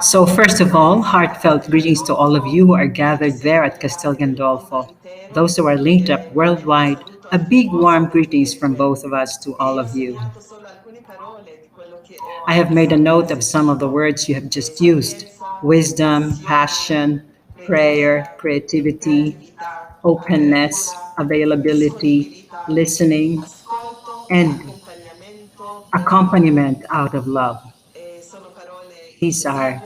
So first of all, heartfelt greetings to all of you who are gathered there at Castel Gandolfo. Those who are linked up worldwide, a big warm greetings from both of us to all of you. I have made a note of some of the words you have just used: wisdom, passion, prayer, creativity, openness, availability, listening, and accompaniment out of love. These are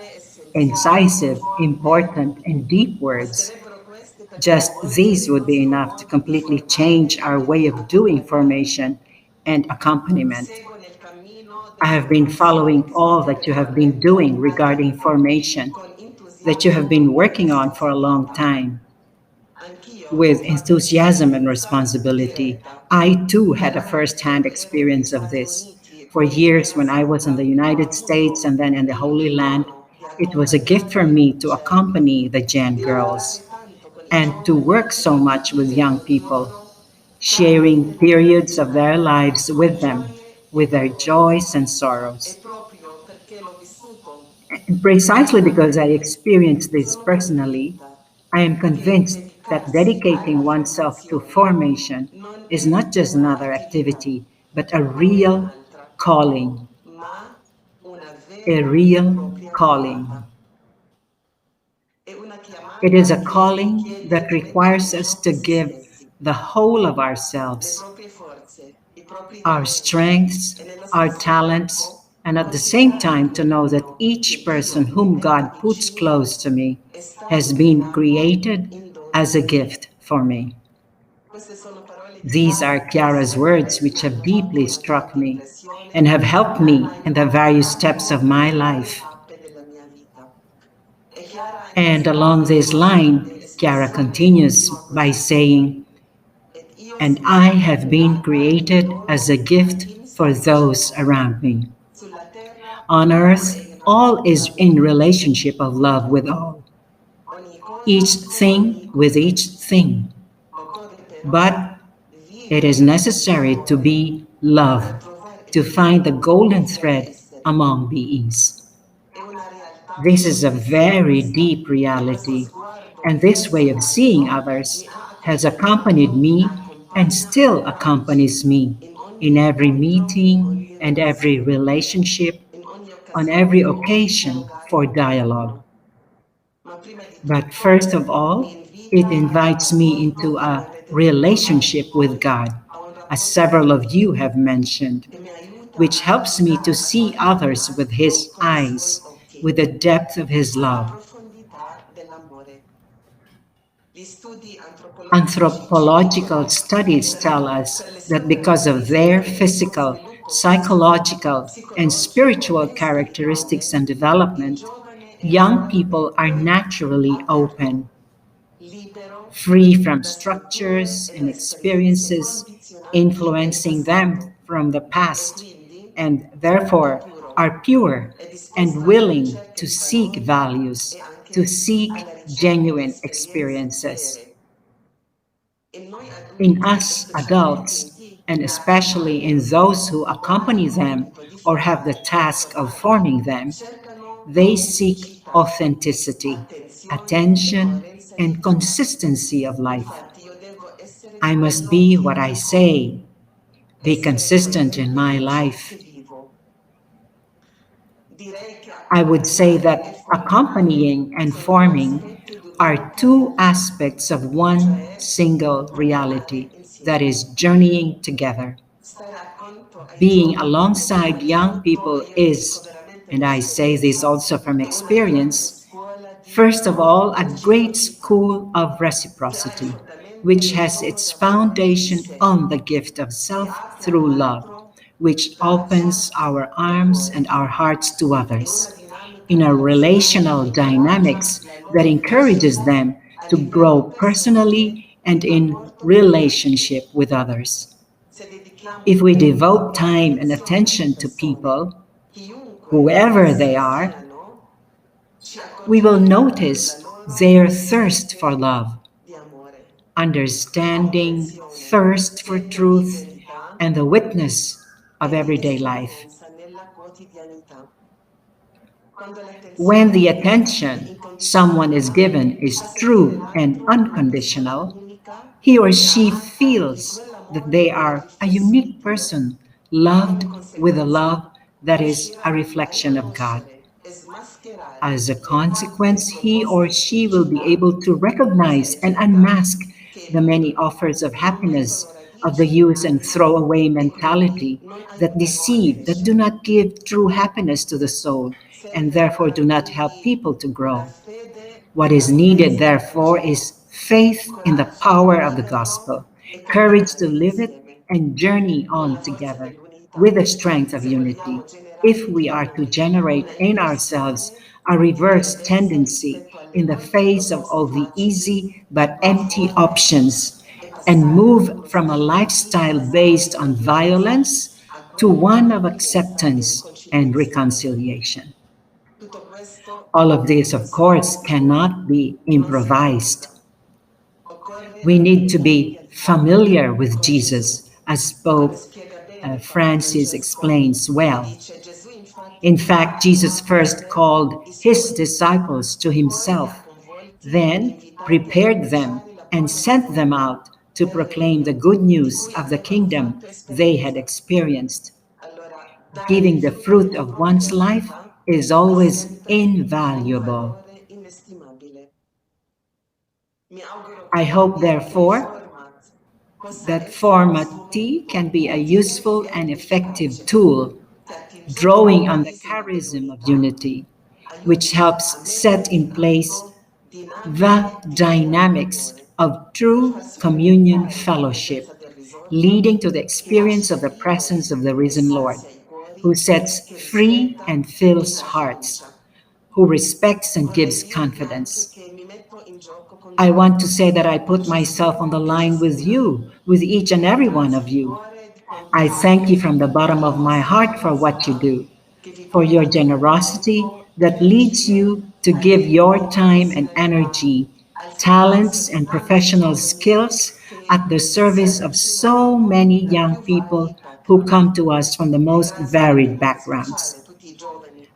incisive, important, and deep words. Just these would be enough to completely change our way of doing formation and accompaniment. I have been following all that you have been doing regarding formation, that you have been working on for a long time. With enthusiasm and responsibility, I too had a first-hand experience of this. For years, when I was in the United States and then in the Holy Land, it was a gift for me to accompany the Jan girls and to work so much with young people, sharing periods of their lives with them, with their joys and sorrows. And precisely because I experienced this personally, I am convinced that dedicating oneself to formation is not just another activity, but a real calling. A real calling. It is a calling that requires us to give the whole of ourselves, our strengths, our talents, and at the same time to know that each person whom God puts close to me has been created as a gift for me. These are Chiara's words which have deeply struck me and have helped me in the various steps of my life. And along this line, Chiara continues by saying, "And I have been created as a gift for those around me." On earth, all is in relationship of love with all, each thing with each thing. But it is necessary to be love, to find the golden thread among beings. This is a very deep reality, and this way of seeing others has accompanied me and still accompanies me in every meeting and every relationship, on every occasion for dialogue. But first of all, it invites me into a relationship with God, as several of you have mentioned, which helps me to see others with His eyes, with the depth of His love. Anthropological studies tell us that because of their physical, psychological, and spiritual characteristics and development, young people are naturally open, free from structures and experiences influencing them from the past, and therefore are pure and willing to seek values, to seek genuine experiences. In us adults, and especially in those who accompany them or have the task of forming them, they seek authenticity, attention, and consistency of life. I must be what I say, be consistent in my life. I would say that accompanying and forming are two aspects of one single reality, that is journeying together. Being alongside young people is, and I say this also from experience, first of all, a great school of reciprocity, which has its foundation on the gift of self through love, which opens our arms and our hearts to others, in a relational dynamics that encourages them to grow personally and in relationship with others. If we devote time and attention to people, whoever they are, we will notice their thirst for love, understanding, thirst for truth, and the witness of everyday life. When the attention someone is given is true and unconditional, he or she feels that they are a unique person, loved with a love that is a reflection of God. As a consequence, he or she will be able to recognize and unmask the many offers of happiness of the use and throw away mentality that deceive, that do not give true happiness to the soul, and therefore do not help people to grow. What is needed, therefore, is faith in the power of the gospel, courage to live it, and journey on together with the strength of unity. If we are to generate in ourselves a reverse tendency in the face of all the easy but empty options and move from a lifestyle based on violence to one of acceptance and reconciliation. All of this, of course, cannot be improvised. We need to be familiar with Jesus, as Pope Francis explains well. In fact, Jesus first called his disciples to himself, then prepared them and sent them out to proclaim the good news of the kingdom they had experienced. Giving the fruit of one's life is always invaluable. I hope, therefore, that FormaT can be a useful and effective tool, drawing on the charism of unity, which helps set in place the dynamics of true communion fellowship, leading to the experience of the presence of the risen Lord, who sets free and fills hearts, who respects and gives confidence. I want to say that I put myself on the line with you, with each and every one of you. I thank you from the bottom of my heart for what you do, for your generosity that leads you to give your time and energy, talents, and professional skills at the service of so many young people who come to us from the most varied backgrounds.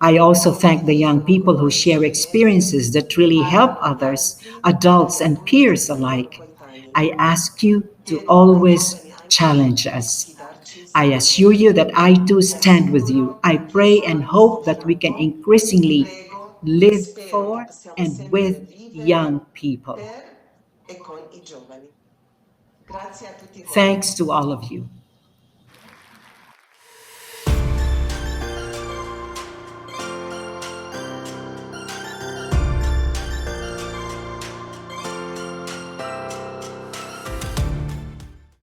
I also thank the young people who share experiences that really help others, adults and peers alike. I ask you to always challenge us. I assure you that I too stand with you. I pray and hope that we can increasingly live for and with young people. Thanks to all of you.